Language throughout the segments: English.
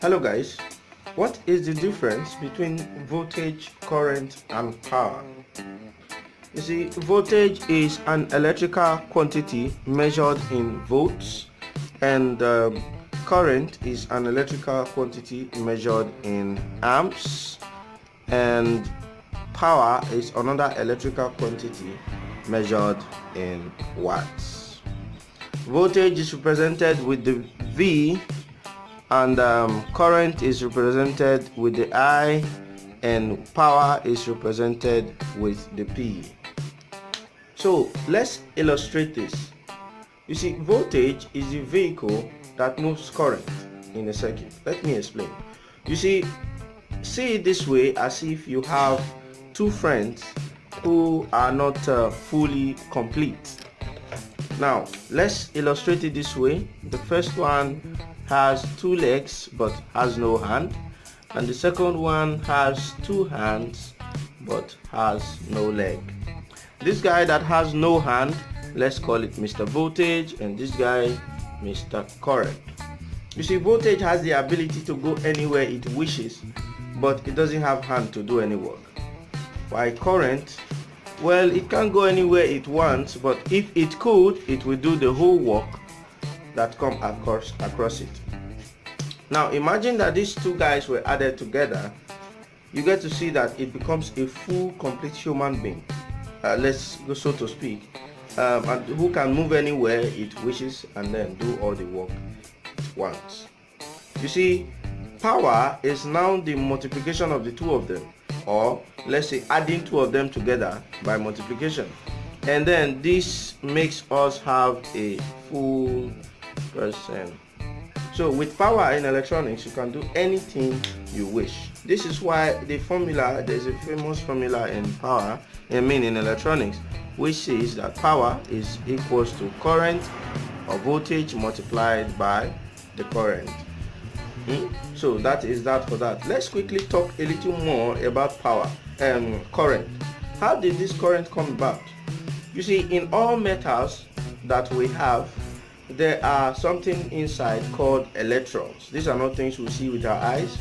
Hello guys, what is the difference between voltage, current and power? You see, voltage is an electrical quantity measured in volts, and current is an electrical quantity measured in amps, and power is another electrical quantity measured in watts. Voltage is represented with the V, and current is represented with the I, and power is represented with the P. So let's illustrate this. You see, voltage is the vehicle that moves current in a circuit. Let me explain. You see it this way, as if you have two friends who are not fully complete. Now let's illustrate it this way. The first one has two legs but has no hand, and the second one has two hands but has no leg. This guy that has no hand, let's call it Mr. Voltage, and this guy Mr. Current. You see, voltage has the ability to go anywhere it wishes, but it doesn't have hand to do any work. While current, well, it can go anywhere it wants, but if it could, it will do the whole work that come across it. Now imagine that these two guys were added together. You get to see that it becomes a full, complete human being. Let's go, so to speak, and who can move anywhere it wishes and then do all the work it wants. You see, power is now the multiplication of the two of them, or let's say adding two of them together by multiplication, and then this makes us have a full person. So with power in electronics, you can do anything you wish. This is why the formula, there's a famous formula in power, in electronics, which says that power is equals to current or voltage multiplied by the current. So that is that for that. Let's quickly talk a little more about power and current. How did this current come about? You see, in all metals that we have, there are something inside called electrons. These are not things we see with our eyes.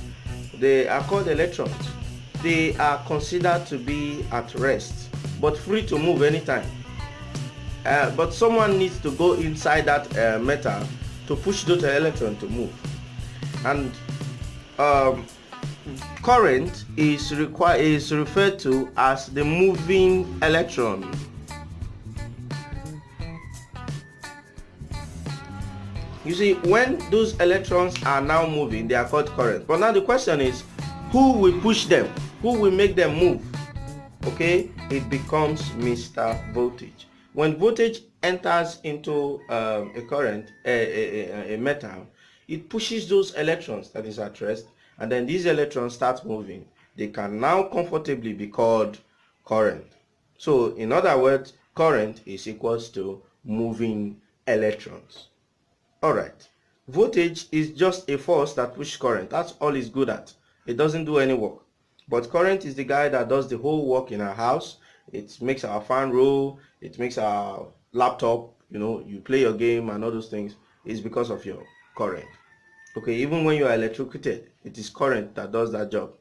They are called electrons. They are considered to be at rest but free to move anytime. But someone needs to go inside that metal to push those electrons to move. And current is referred to as the moving electron. You see, when those electrons are now moving, they are called current. But now the question is, who will push them? Who will make them move? Okay, it becomes Mr. Voltage. When voltage enters into a current, a metal, it pushes those electrons that is at rest, and then these electrons start moving. They can now comfortably be called current. So in other words, current is equals to moving electrons. Alright, voltage is just a force that pushes current. That's all it's good at. It doesn't do any work. But current is the guy that does the whole work in our house. It makes our fan roll. It makes our laptop, you play your game and all those things. It's because of your current. Okay, even when you are electrocuted, it is current that does that job.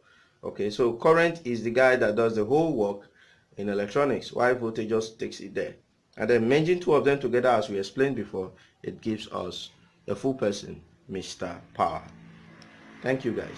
Okay, so current is the guy that does the whole work in electronics, while voltage just takes it there. And then merging two of them together, as we explained before, it gives us a full person, Mr. Power. Thank you guys.